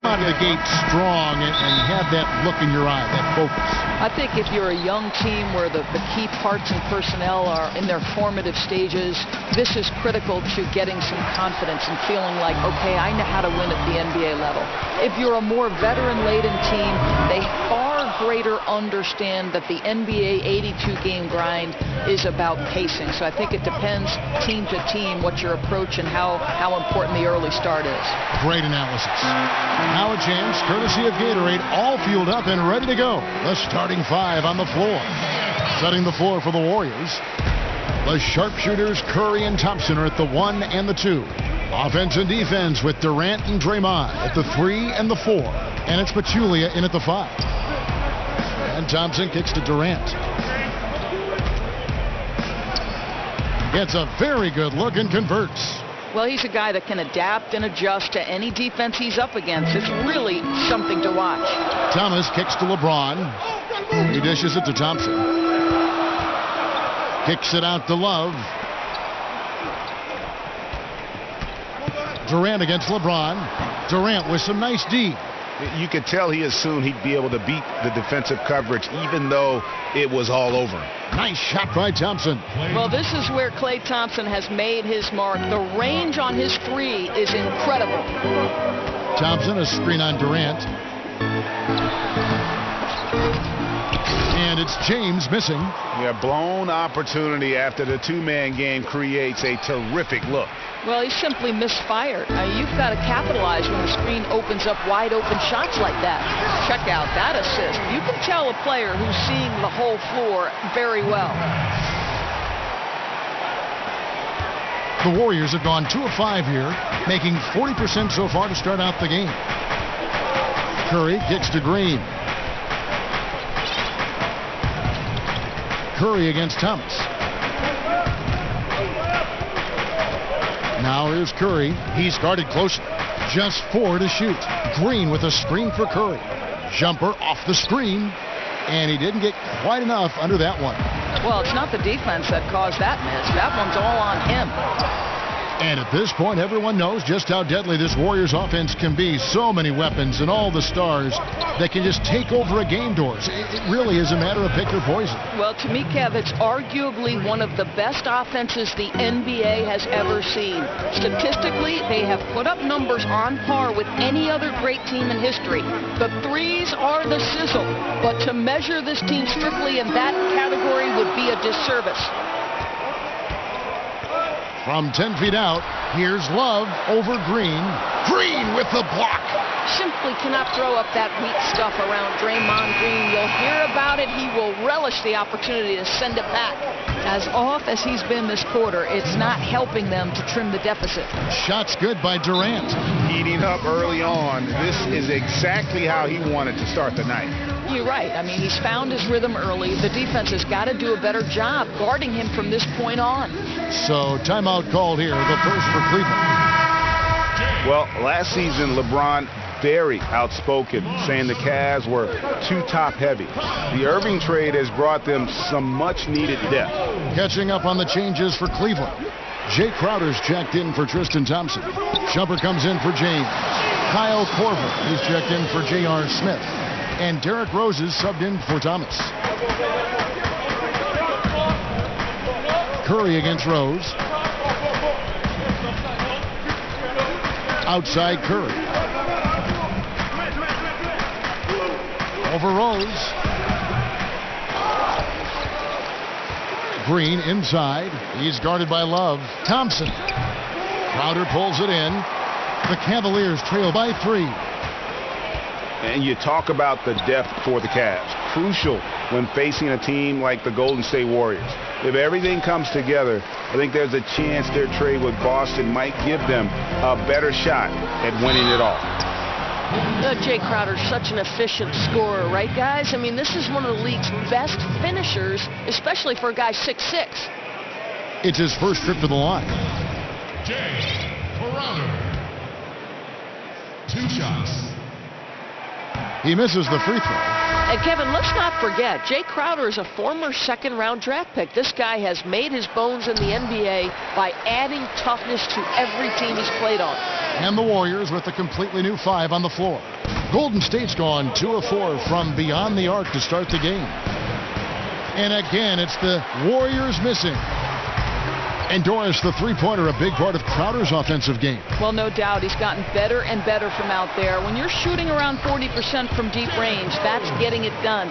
out of the gate strong and have that look in your eye, that focus. I think if you're a young team where the key parts and personnel are in their formative stages, this is critical to getting some confidence and feeling like, okay, I know how to win at the NBA level. If you're a more veteran-laden team, they far greater understand that the NBA 82-game grind is about pacing. So I think it depends team to team what your approach and how important the early start is. Great analysis. Now a chance, courtesy of Gatorade, all fueled up and ready to go. The starting five on the floor. Setting the floor for the Warriors. The sharpshooters Curry and Thompson are at the 1 and the 2. Offense and defense with Durant and Draymond at the 3 and the 4. And it's Pachulia in at the 5. And Thompson kicks to Durant. Gets a very good look and converts. Well, he's a guy that can adapt and adjust to any defense he's up against. It's really something to watch. Thomas kicks to LeBron. He dishes it to Thompson. Kicks it out to Love. Durant against LeBron. Durant with some nice D. You could tell he assumed he'd be able to beat the defensive coverage even though it was all over. Nice shot by Thompson. Well, this is where Klay Thompson has made his mark. The range on his 3 is incredible. Thompson, a screen on Durant. And it's James missing. Yeah, blown opportunity after the two-man game creates a terrific look. Well, he simply misfired. You've got to capitalize when the screen opens up wide open shots like that. Check out that assist. You can tell a player who's seeing the whole floor very well. The Warriors have gone 2 of 5 here, making 40% so far to start out the game. Curry kicks to Green. Curry against Thomas. Now here's Curry. He's guarded closely. Just 4 to shoot. Green with a screen for Curry. Jumper off the screen. And he didn't get quite enough under that one. Well, it's not the defense that caused that miss. That one's all on him. And at this point, everyone knows just how deadly this Warriors offense can be. So many weapons and all the stars that can just take over a game doors. It really is a matter of pick your poison. Well, to me, Kev, it's arguably one of the best offenses the NBA has ever seen. Statistically, they have put up numbers on par with any other great team in history. The threes are the sizzle, but to measure this team strictly in that category would be a disservice. From 10 feet out, here's Love over Green. Green with the block. Simply cannot throw up that weak stuff around Draymond Green. You'll hear about it. He will relish the opportunity to send it back. As off as he's been this quarter, it's not helping them to trim the deficit. Shot's good by Durant. Heating up early on. This is exactly how he wanted to start the night. You're right. I mean, he's found his rhythm early. The defense has got to do a better job guarding him from this point on. So timeout called here, the first for Cleveland. Well, last season, LeBron very outspoken, saying the Cavs were too top-heavy. The Irving trade has brought them some much-needed depth. Catching up on the changes for Cleveland. Jay Crowder's checked in for Tristan Thompson. Shumpert comes in for James. Kyle Korver is checked in for J.R. Smith. And Derrick Rose is subbed in for Thomas. Curry against Rose. Outside Curry. Over Rose. Green inside. He's guarded by Love. Thompson. Crowder pulls it in. The Cavaliers trail by 3. And you talk about the depth for the Cavs. Crucial when facing a team like the Golden State Warriors. If everything comes together, I think there's a chance their trade with Boston might give them a better shot at winning it all. Jay Crowder's such an efficient scorer, right, guys? I mean, this is one of the league's best finishers, especially for a guy 6'6". It's his first trip to the line. Jay Crowder. 2 shots. He misses the free throw. And Kevin, let's not forget, Jay Crowder is a former second-round draft pick. This guy has made his bones in the NBA by adding toughness to every team he's played on. And the Warriors with a completely new 5 on the floor. Golden State's gone 2 of 4 from beyond the arc to start the game. And again, it's the Warriors missing. And Doris, the three-pointer, a big part of Crowder's offensive game. Well, no doubt. He's gotten better and better from out there. When you're shooting around 40% from deep range, that's getting it done.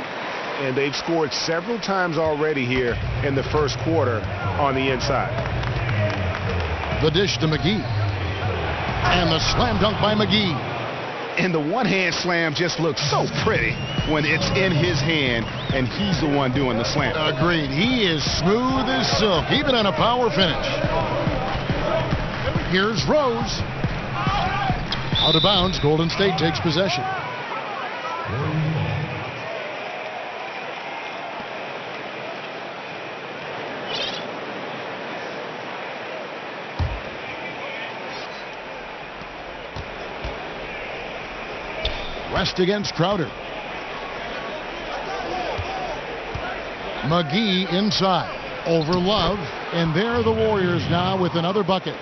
And they've scored several times already here in the first quarter on the inside. The dish to McGee. And the slam dunk by McGee. And the one-hand slam just looks so pretty when it's in his hand and he's the one doing the slam. Agreed. He is smooth as silk, even on a power finish. Here's Rose. Out of bounds, Golden State takes possession. West against Crowder. McGee inside. Over Love. And there are the Warriors now with another bucket.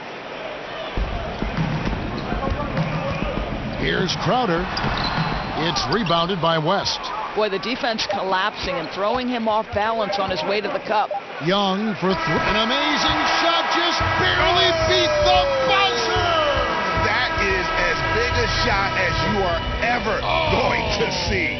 Here's Crowder. It's rebounded by West. Boy, the defense collapsing and throwing him off balance on his way to the cup. Young for three. An amazing shot, just barely beat the buzzer. That is as big a shot as you are ever going to see.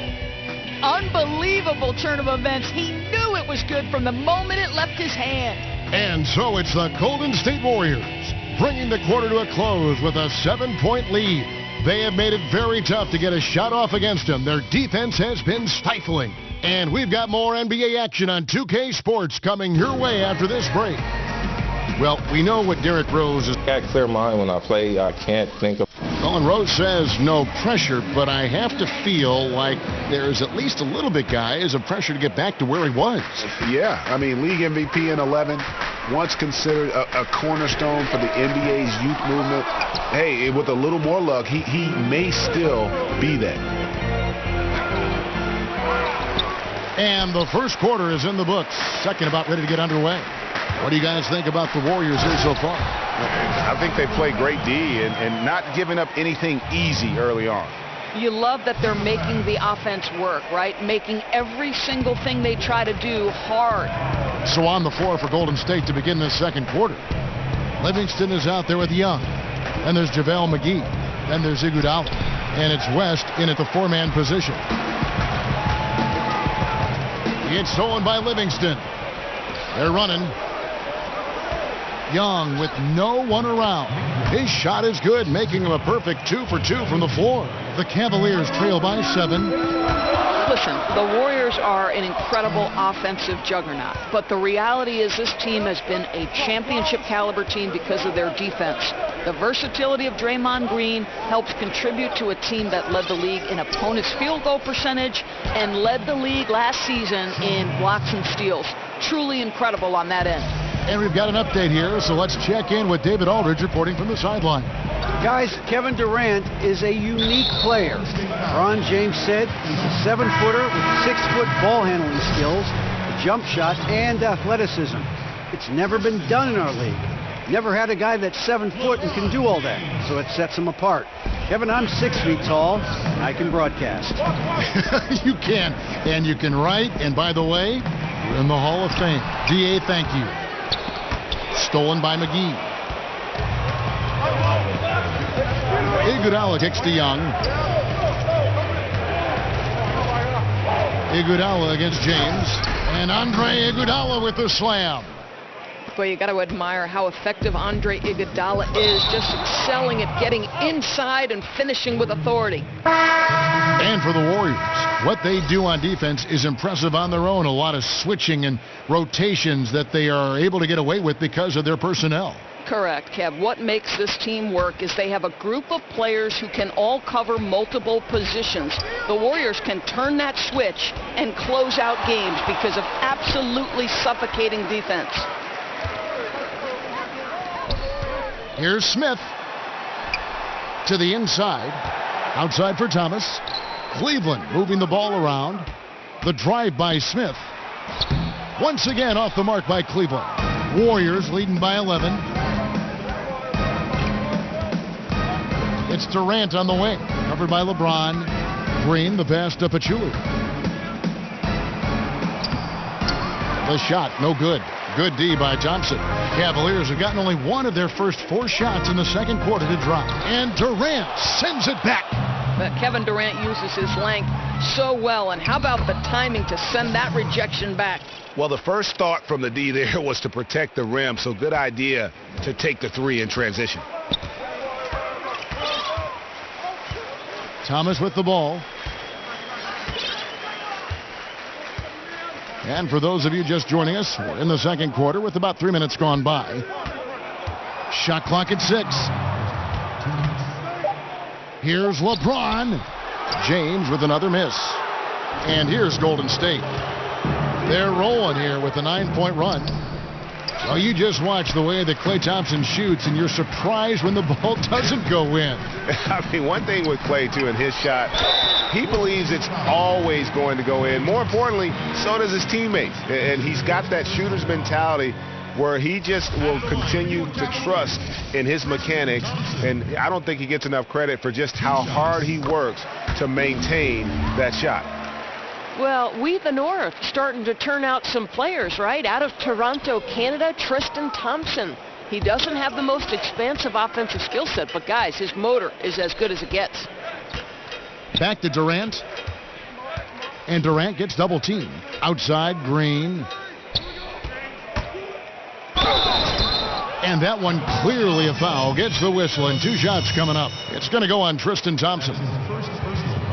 Unbelievable turn of events. He knew it was good from the moment it left his hand. And so it's the Golden State Warriors bringing the quarter to a close with a 7-point lead. They have made it very tough to get a shot off against them. Their defense has been stifling. And we've got more NBA action on 2K Sports coming your way after this break. Well, we know what Derrick Rose is. I got a clear mind when I play. I can't think of. Well, and Rose says no pressure, but I have to feel like there's at least a little bit, guys, of pressure to get back to where he was. Yeah, I mean, league MVP in 11, once considered a cornerstone for the NBA's youth movement. Hey, with a little more luck, he may still be that. And the first quarter is in the books. Second about ready to get underway. What do you guys think about the Warriors here so far? I think they play great D and not giving up anything easy early on. You love that they're making the offense work, right? Making every single thing they try to do hard. So on the floor for Golden State to begin this second quarter. Livingston is out there with Young. And there's JaVale McGee. Then there's Iguodala. And it's West in at the 4-man position. It's stolen by Livingston. They're running. Young with no one around. His shot is good, making him a perfect 2 for 2 from the floor. The Cavaliers trail by 7. Listen, the Warriors are an incredible offensive juggernaut, but the reality is this team has been a championship caliber team because of their defense. The versatility of Draymond Green helps contribute to a team that led the league in opponents' field goal percentage and led the league last season in blocks and steals. Truly incredible on that end. And we've got an update here, so let's check in with David Aldridge reporting from the sideline. Guys, Kevin Durant is a unique player. LeBron James said he's a 7-footer with 6-foot ball handling skills, a jump shot, and athleticism. It's never been done in our league. Never had a guy that's 7 foot and can do all that, so it sets him apart. Kevin, I'm 6 feet tall, and I can broadcast. You can, and you can write, and by the way, you're in the Hall of Fame. DA, thank you. Stolen by McGee. Iguodala kicks to Young. Iguodala against James. And Andre Iguodala with the slam. Boy, you got to admire how effective Andre Iguodala is, just excelling at getting inside and finishing with authority. And for the Warriors, what they do on defense is impressive on their own. A lot of switching and rotations that they are able to get away with because of their personnel. Correct, Kev. What makes this team work is they have a group of players who can all cover multiple positions. The Warriors can turn that switch and close out games because of absolutely suffocating defense. Here's Smith to the inside. Outside for Thomas. Cleveland moving the ball around. The drive by Smith. Once again off the mark by Cleveland. Warriors leading by 11. It's Durant on the wing. Covered by LeBron. Green, the pass to Pachulia. The shot, no good. Good D by Thompson. Cavaliers have gotten only one of their first 4 shots in the second quarter to drop. And Durant sends it back. But Kevin Durant uses his length so well. And how about the timing to send that rejection back? Well, the first thought from the D there was to protect the rim, so good idea to take the 3 in transition. Thomas with the ball. And for those of you just joining us, we're in the second quarter with about 3 minutes gone by. Shot clock at 6. Here's LeBron. James with another miss. And here's Golden State. They're rolling here with a 9-point run. So you just watch the way that Klay Thompson shoots, and you're surprised when the ball doesn't go in. I mean, one thing with Klay, too, in his shot, he believes it's always going to go in. More importantly, so does his teammates. And he's got that shooter's mentality where he just will continue to trust in his mechanics. And I don't think he gets enough credit for just how hard he works to maintain that shot. Well, we, the North, starting to turn out some players, right? Out of Toronto, Canada, Tristan Thompson. He doesn't have the most expansive offensive skill set, but guys, his motor is as good as it gets. Back to Durant. And Durant gets double teamed. Outside, Green. And that one clearly a foul. Gets the whistle, and 2 shots coming up. It's going to go on Tristan Thompson.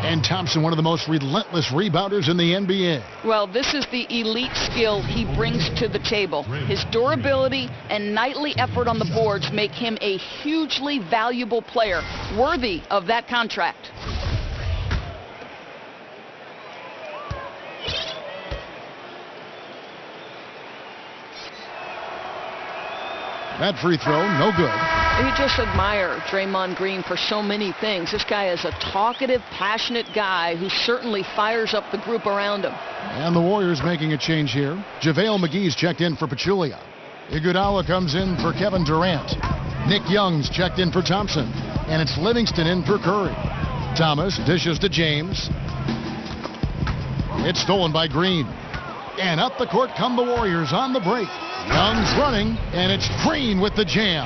And Thompson, one of the most relentless rebounders in the NBA. Well, this is the elite skill he brings to the table. His durability and nightly effort on the boards make him a hugely valuable player, worthy of that contract. That free throw, no good. You just admire Draymond Green for so many things. This guy is a talkative, passionate guy who certainly fires up the group around him. And the Warriors making a change here. JaVale McGee's checked in for Pachulia. Iguodala comes in for Kevin Durant. Nick Young's checked in for Thompson. And it's Livingston in for Curry. Thomas dishes to James. It's stolen by Green. And up the court come the Warriors on the break. Young's running, and it's Green with the jam.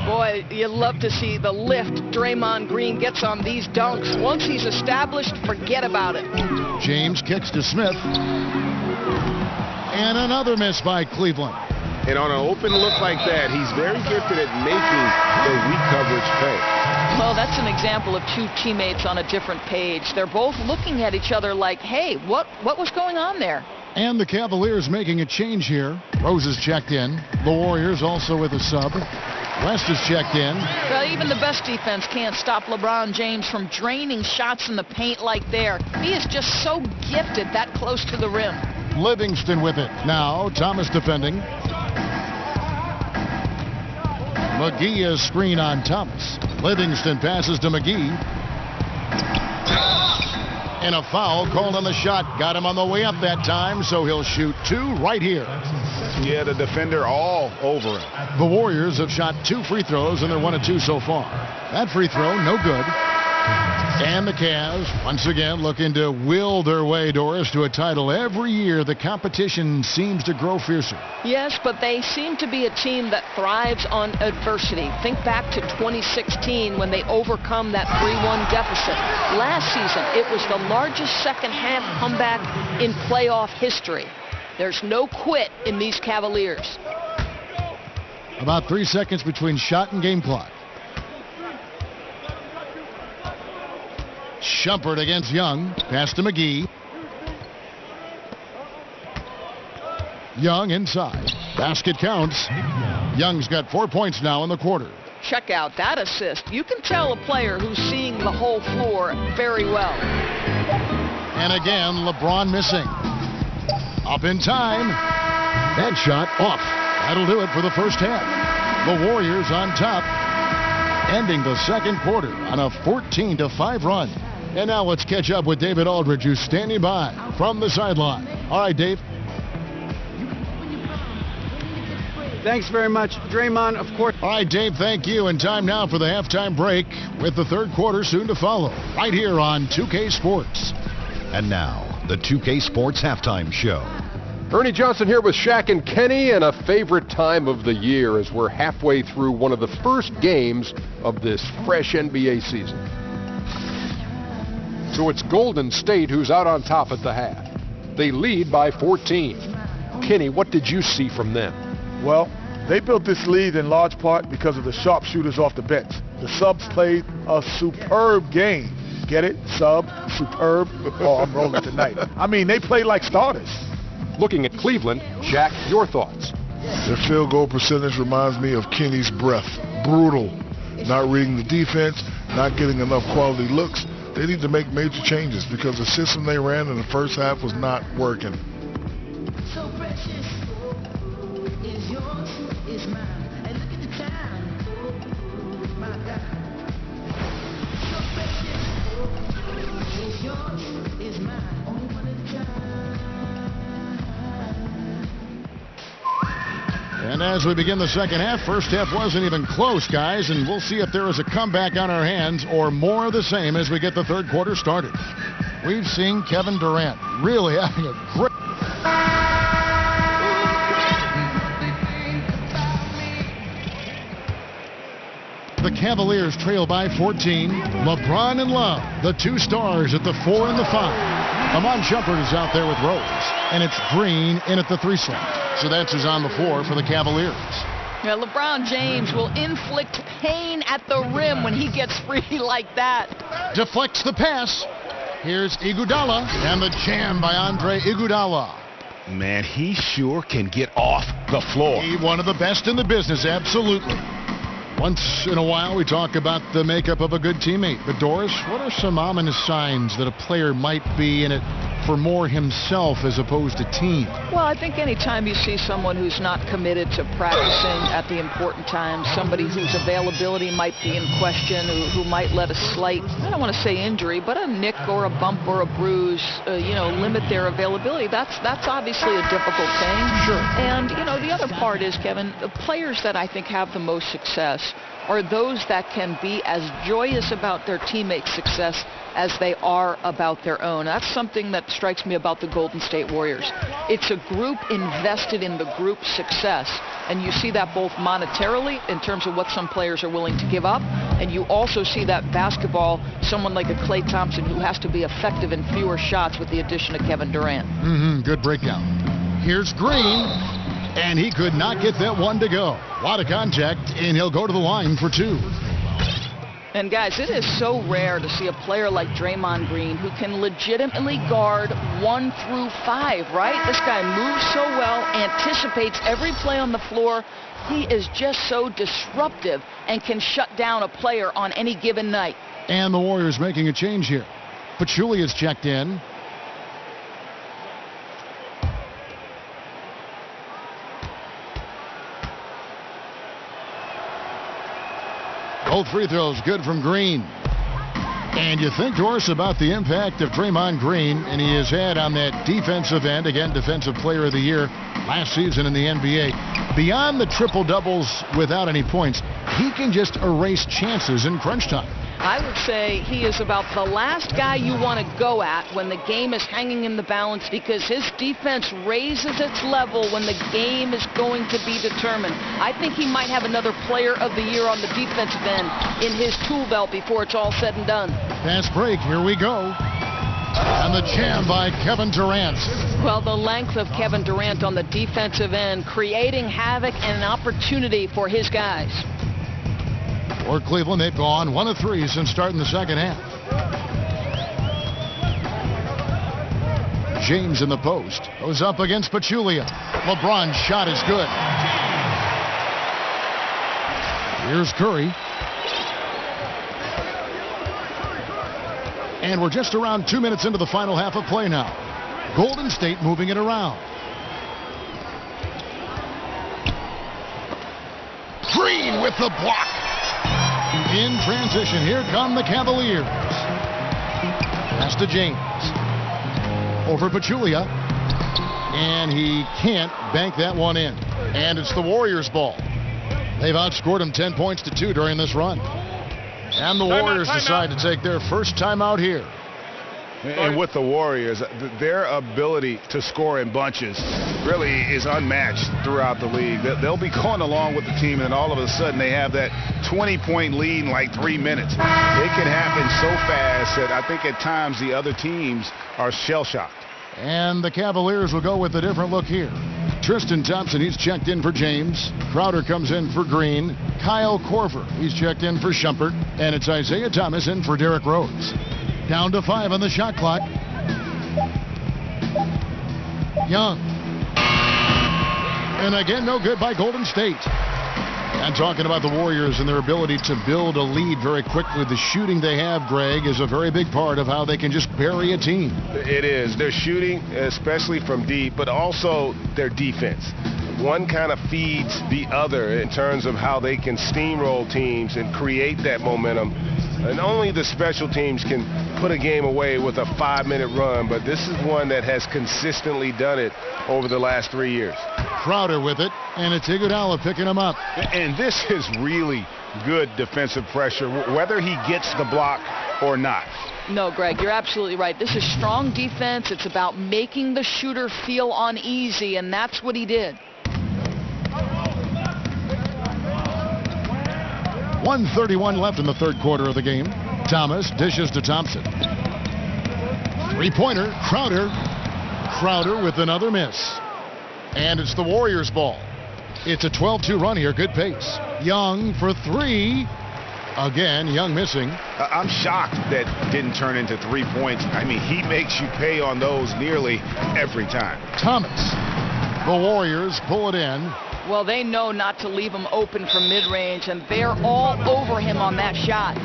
Boy, you love to see the lift Draymond Green gets on these dunks. Once he's established, forget about it. James kicks to Smith. And another miss by Cleveland. And on an open look like that, he's very gifted at making the weak coverage pay. Well, that's an example of 2 teammates on a different page. They're both looking at each other like, hey, what was going on there? And the Cavaliers making a change here. Rose is checked in. The Warriors also with a sub. West is checked in. Well, even the best defense can't stop LeBron James from draining shots in the paint like there. He is just so gifted that close to the rim. Livingston with it. Now Thomas defending. McGee is screen on Thomas. Livingston passes to McGee. And a foul called on the shot. Got him on the way up that time, so he'll shoot 2 right here. Yeah, the defender all over him. The Warriors have shot 2 free throws, and they're 1 of 2 so far. That free throw, no good. And the Cavs, once again, looking to will their way, Doris, to a title. Every year, the competition seems to grow fiercer. Yes, but they seem to be a team that thrives on adversity. Think back to 2016 when they overcome that 3-1 deficit. Last season, it was the largest second-half comeback in playoff history. There's no quit in these Cavaliers. About 3 seconds between shot and game clock. Shumpert against Young. Pass to McGee. Young inside. Basket counts. Young's got 4 points now in the quarter. Check out that assist. You can tell a player who's seeing the whole floor very well. And again, LeBron missing. Up in time. That shot off. That'll do it for the first half. The Warriors on top, ending the second quarter on a 14-5 run. And now let's catch up with David Aldridge, who's standing by from the sideline. All right, Dave. Thanks very much, Draymond, of course. All right, Dave, thank you. And time now for the halftime break with the third quarter soon to follow right here on 2K Sports. And now, the 2K Sports Halftime Show. Ernie Johnson here with Shaq and Kenny, and a favorite time of the year as we're halfway through one of the first games of this fresh NBA season. So it's Golden State who's out on top at the half. They lead by 14. Kenny, what did you see from them? Well, they built this lead in large part because of the sharpshooters off the bench. The subs played a superb game. Get it? Sub, superb. Oh, I'm rolling tonight. I mean, they played like starters. Looking at Cleveland, Shaq, your thoughts? Their field goal percentage reminds me of Kenny's breath. Brutal. Not reading the defense, not getting enough quality looks. They need to make major changes because the system they ran in the first half was not working. So precious is yours, is mine. And look at the time. My God. So precious is yours, is mine. Only one at a time. And as we begin the second half, first half wasn't even close, guys, and we'll see if there is a comeback on our hands or more of the same as we get the third quarter started. We've seen Kevin Durant really having a great... The Cavaliers trail by 14. LeBron and Love, the two stars at the 4 and the 5. Amon Shumpert is out there with Rose, and it's Green in at the 3 slot. So that's who's on the floor for the Cavaliers. Yeah, LeBron James will inflict pain at the rim when he gets free like that. Deflects the pass. Here's Iguodala, and the jam by Andre Iguodala. Man, he sure can get off the floor. He one of the best in the business, absolutely. Once in a while, we talk about the makeup of a good teammate. But, Doris, what are some ominous signs that a player might be in it for more himself as opposed to team? Well, I think anytime you see someone who's not committed to practicing at the important times, somebody whose availability might be in question, who might let a slight, I don't want to say injury, but a nick or a bump or a bruise, limit their availability, that's obviously a difficult thing. Sure. And, the other part is, Kevin, the players that I think have the most success are those that can be as joyous about their teammates' success as they are about their own. That's something that strikes me about the Golden State Warriors. It's a group invested in the group's success, and you see that both monetarily in terms of what some players are willing to give up, and you also see that basketball, someone like a Klay Thompson who has to be effective in fewer shots with the addition of Kevin Durant. Good breakdown. Here's Green. And he could not get that one to go. A lot of contact, and he'll go to the line for 2. And guys, it is so rare to see a player like Draymond Green who can legitimately guard 1 through 5, right? This guy moves so well, anticipates every play on the floor. He is just so disruptive and can shut down a player on any given night. And the Warriors making a change here. Pachulia's checked in. Both free throws good from Green. And you think, Doris, about the impact of Draymond Green, and he has had on that defensive end, again, Defensive Player of the Year last season in the NBA. Beyond the triple-doubles without any points, he can just erase chances in crunch time. I would say he is about the last guy you want to go at when the game is hanging in the balance, because his defense raises its level when the game is going to be determined. I think he might have another Player of the Year on the defensive end in his tool belt before it's all said and done. Fast break, here we go. And the jam by Kevin Durant. Well, the length of Kevin Durant on the defensive end, creating havoc and an opportunity for his guys. For Cleveland, they've gone 1 of 3 since starting the second half. James in the post. Goes up against Pachulia. LeBron's shot is good. Here's Curry. And we're just around 2 minutes into the final half of play now. Golden State moving it around. Green with the block. In transition, here come the Cavaliers. Pass to James. Over Pachulia. And he can't bank that one in. And it's the Warriors' ball. They've outscored them 10 points to 2 during this run. And the Warriors decide to take their first timeout here. And with the Warriors, their ability to score in bunches really is unmatched throughout the league. They'll be going along with the team, and all of a sudden they have that 20-point lead in like 3 minutes. It can happen so fast that I think at times the other teams are shell-shocked. And the Cavaliers will go with a different look here. Tristan Thompson, he's checked in for James. Crowder comes in for Green. Kyle Korver, he's checked in for Shumpert. And it's Isaiah Thomas in for Derrick Rose. Down to 5 on the shot clock. Young. And again, no good by Golden State. And talking about the Warriors and their ability to build a lead very quickly, the shooting they have, Greg, is a very big part of how they can just bury a team. It is. Their shooting, especially from deep, but also their defense. One kind of feeds the other in terms of how they can steamroll teams and create that momentum. And only the special teams can put a game away with a 5-minute run, but this is one that has consistently done it over the last 3 years. Crowder with it, and it's Iguodala picking him up. And this is really good defensive pressure, whether he gets the block or not. No, Greg, you're absolutely right. This is strong defense. It's about making the shooter feel uneasy, and that's what he did. 1:31 left in the third quarter of the game. Thomas dishes to Thompson. Three-pointer, Crowder. Crowder with another miss. And it's the Warriors' ball. It's a 12-2 run here. Good pace. Young for 3. Again, Young missing. I'm shocked that didn't turn into 3 points. I mean, he makes you pay on those nearly every time. Thomas. The Warriors pull it in. Well, they know not to leave him open from mid-range, and they're all over him on that shot.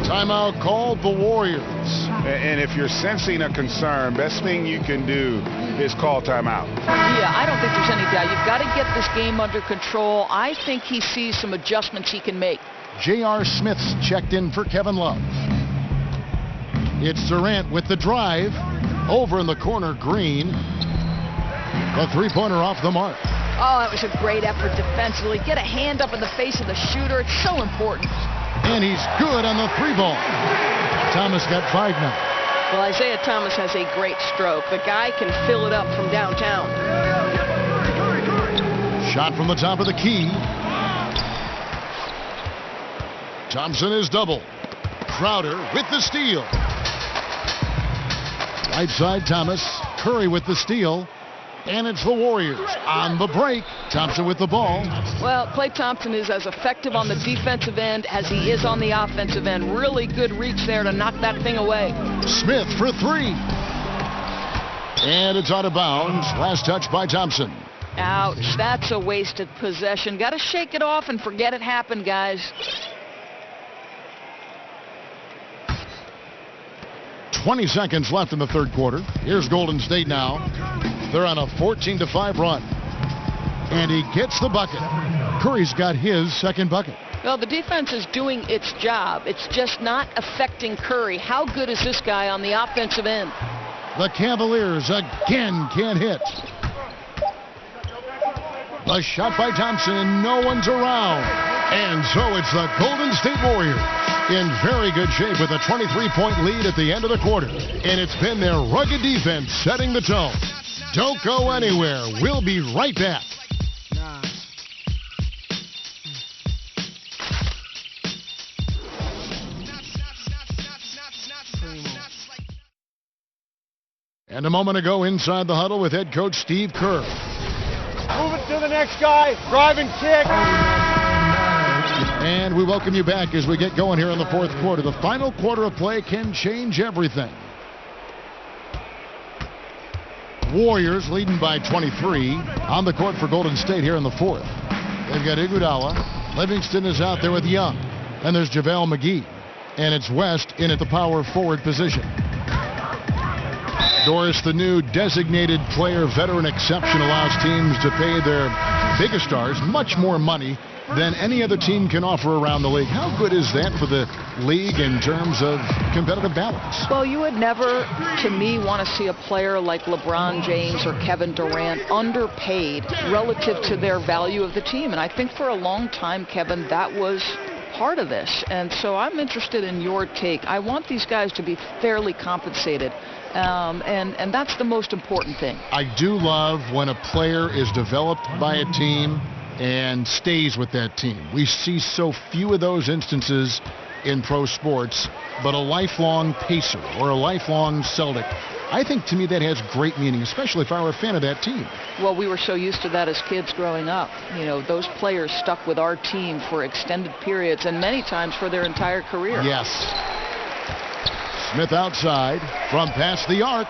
Timeout called, the Warriors. And if you're sensing a concern, best thing you can do is call timeout. Yeah, I don't think there's any doubt. You've got to get this game under control. I think he sees some adjustments he can make. J.R. Smith's checked in for Kevin Love. It's Durant with the drive. Over in the corner, Green. A three-pointer off the mark. Oh, that was a great effort defensively. Get a hand up in the face of the shooter. It's so important. And he's good on the 3-ball. Thomas got 5 now. Well, Isaiah Thomas has a great stroke. The guy can fill it up from downtown. Shot from the top of the key. Thompson is double. Crowder with the steal. Right side, Thomas. Curry with the steal. And it's the Warriors on the break. Thompson with the ball. Well, Klay Thompson is as effective on the defensive end as he is on the offensive end. Really good reach there to knock that thing away. Smith for 3. And it's out of bounds. Last touch by Thompson. Ouch. That's a wasted possession. Got to shake it off and forget it happened, guys. 20 seconds left in the third quarter. Here's Golden State now. They're on a 14-5 run. And he gets the bucket. Curry's got his second bucket. Well, the defense is doing its job. It's just not affecting Curry. How good is this guy on the offensive end? The Cavaliers again can't hit. The shot by Thompson, and no one's around. And so it's the Golden State Warriors in very good shape with a 23-point lead at the end of the quarter. And it's been their rugged defense setting the tone. Don't go anywhere. We'll be right back. And a moment ago inside the huddle with head coach Steve Kerr. Move it to the next guy. Drive and kick. And we welcome you back as we get going here in the fourth quarter. The final quarter of play can change everything. Warriors leading by 23 on the court for Golden State here in the fourth. They've got Iguodala. Livingston is out there with Young. And there's JaVale McGee. And it's West in at the power forward position. Doris, the new designated player veteran exception, allows teams to pay their biggest stars much more money than any other team can offer around the league. How good is that for the league in terms of competitive balance? Well, you would never, to me, want to see a player like LeBron James or Kevin Durant underpaid relative to their value of the team. And I think for a long time, Kevin, that was part of this. And so I'm interested in your take. I want these guys to be fairly compensated. And that's the most important thing. I do love when a player is developed by a team and stays with that team. We see so few of those instances in pro sports, but a lifelong Pacer or a lifelong Celtic, I think to me that has great meaning, especially if I were a fan of that team. Well, we were so used to that as kids growing up. You know, those players stuck with our team for extended periods and many times for their entire career. Yes. Smith outside from past the arc.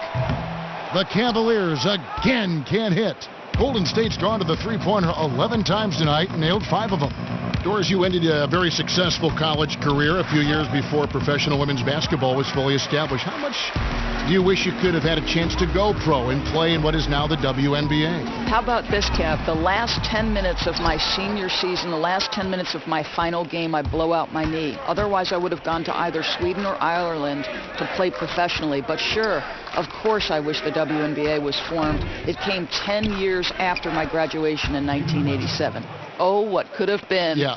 The Cavaliers again can't hit. Golden State's gone to the three-pointer 11 times tonight and nailed 5 of them. Doris, you ended a very successful college career a few years before professional women's basketball was fully established. How much do you wish you could have had a chance to go pro and play in what is now the WNBA? How about this, Kev? The last 10 minutes of my senior season, the last 10 minutes of my final game, I blow out my knee. Otherwise, I would have gone to either Sweden or Ireland to play professionally. But sure, of course I wish the WNBA was formed. It came 10 years after my graduation in 1987. Oh, what could have been. Yeah.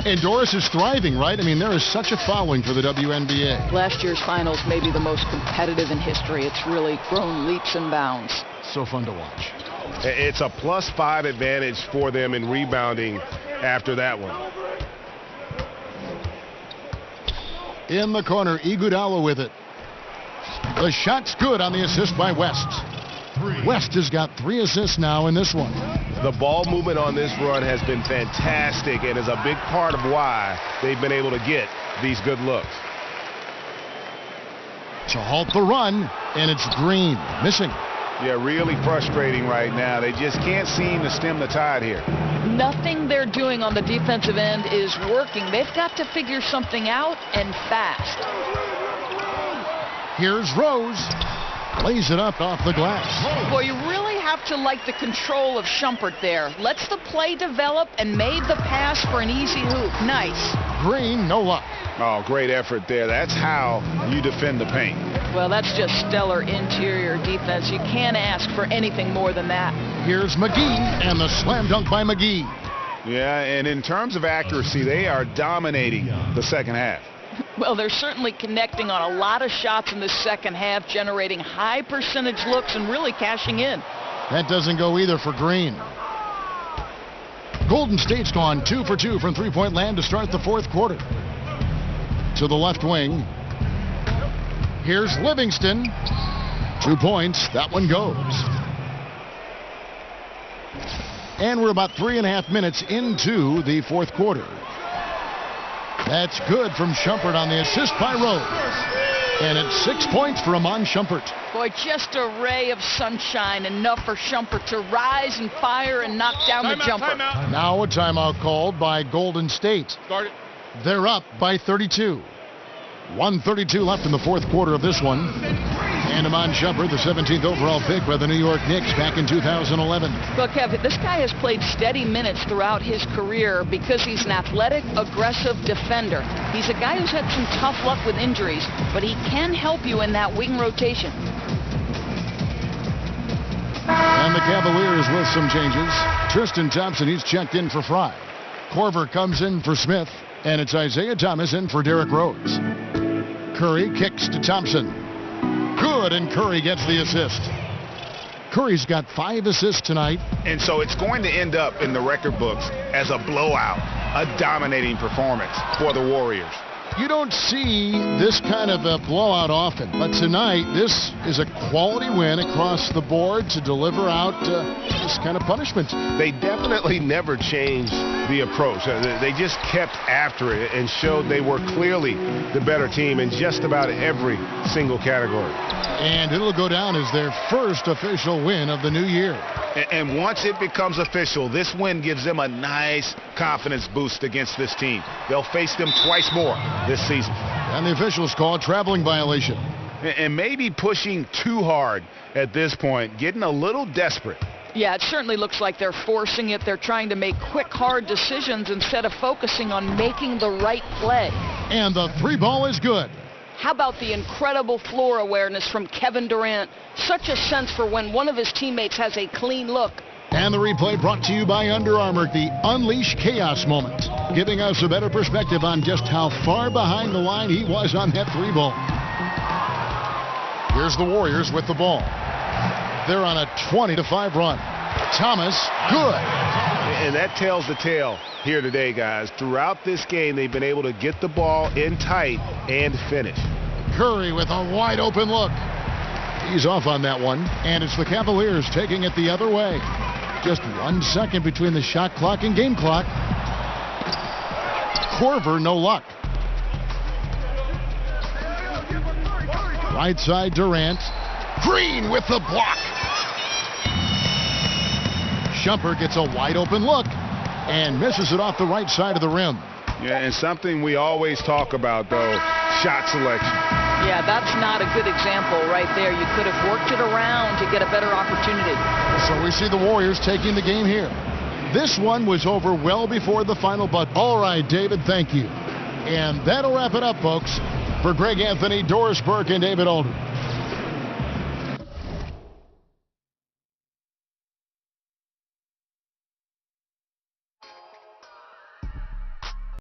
And Doris is thriving, right? I mean, there is such a following for the WNBA. Last year's finals may be the most competitive in history. It's really grown leaps and bounds. So fun to watch. It's a +5 advantage for them in rebounding after that one. In the corner, Iguodala with it. The shot's good on the assist by West. West has got 3 assists now in this one. The ball movement on this run has been fantastic and is a big part of why they've been able to get these good looks. To halt the run, and it's Green missing. Yeah, really frustrating right now. They just can't seem to stem the tide here. Nothing they're doing on the defensive end is working. They've got to figure something out, and fast. Here's Rose. Lays it up off the glass. Boy, you really have to like the control of Shumpert there. Lets the play develop and made the pass for an easy hoop. Nice. Green, no luck. Oh, great effort there. That's how you defend the paint. Well, that's just stellar interior defense. You can't ask for anything more than that. Here's McGee, and the slam dunk by McGee. Yeah, and in terms of accuracy, they are dominating the second half. Well, they're certainly connecting on a lot of shots in the second half, generating high percentage looks and really cashing in. That doesn't go either for Green. Golden State's gone 2 for 2 from three-point land to start the fourth quarter. To the left wing. Here's Livingston. 2 points. That one goes. And we're about 3.5 minutes into the fourth quarter. That's good from Shumpert on the assist by Rose. And it's 6 points for Amon Shumpert. Boy, just a ray of sunshine, enough for Shumpert to rise and fire and knock down the jumper. Now a timeout called by Golden State. Start it. They're up by 32. 1:32 left in the fourth quarter of this one. And Amon Shumpert, the 17th overall pick by the New York Knicks back in 2011. Well, Kevin, this guy has played steady minutes throughout his career because he's an athletic, aggressive defender. He's a guy who's had some tough luck with injuries, but he can help you in that wing rotation. And the Cavaliers with some changes. Tristan Thompson, he's checked in for Fry. Korver comes in for Smith, and it's Isaiah Thomas in for Derrick Rose. Curry kicks to Thompson. Good, and Curry gets the assist. Curry's got 5 assists tonight. And so it's going to end up in the record books as a blowout, a dominating performance for the Warriors. You don't see this kind of a blowout often, but tonight this is a quality win across the board to deliver out this kind of punishment. They definitely never changed the approach. They just kept after it and showed they were clearly the better team in just about every single category. And it'll go down as their first official win of the new year. And once it becomes official, this win gives them a nice confidence boost against this team. They'll face them twice more this season. And the officials call a traveling violation. And maybe pushing too hard at this point, getting a little desperate. Yeah, it certainly looks like they're forcing it. They're trying to make quick, hard decisions instead of focusing on making the right play. And the three ball is good. How about the incredible floor awareness from Kevin Durant? Such a sense for when one of his teammates has a clean look. And the replay brought to you by Under Armour, the Unleash Chaos moment, giving us a better perspective on just how far behind the line he was on that three ball. Here's the Warriors with the ball. They're on a 20-5 run. Thomas, good. And that tells the tale here today, guys. Throughout this game, they've been able to get the ball in tight and finish. Curry with a wide open look. He's off on that one, and it's the Cavaliers taking it the other way. Just 1 second between the shot clock and game clock. Korver, no luck. Right side, Durant. Green with the block. Shumpert gets a wide open look and misses it off the right side of the rim. Yeah, and something we always talk about, though, shot selection. Yeah, that's not a good example right there. You could have worked it around to get a better opportunity. So we see the Warriors taking the game here. This one was over well before the final, but all right, David, thank you. And that'll wrap it up, folks. For Greg Anthony, Doris Burke, and David Aldridge,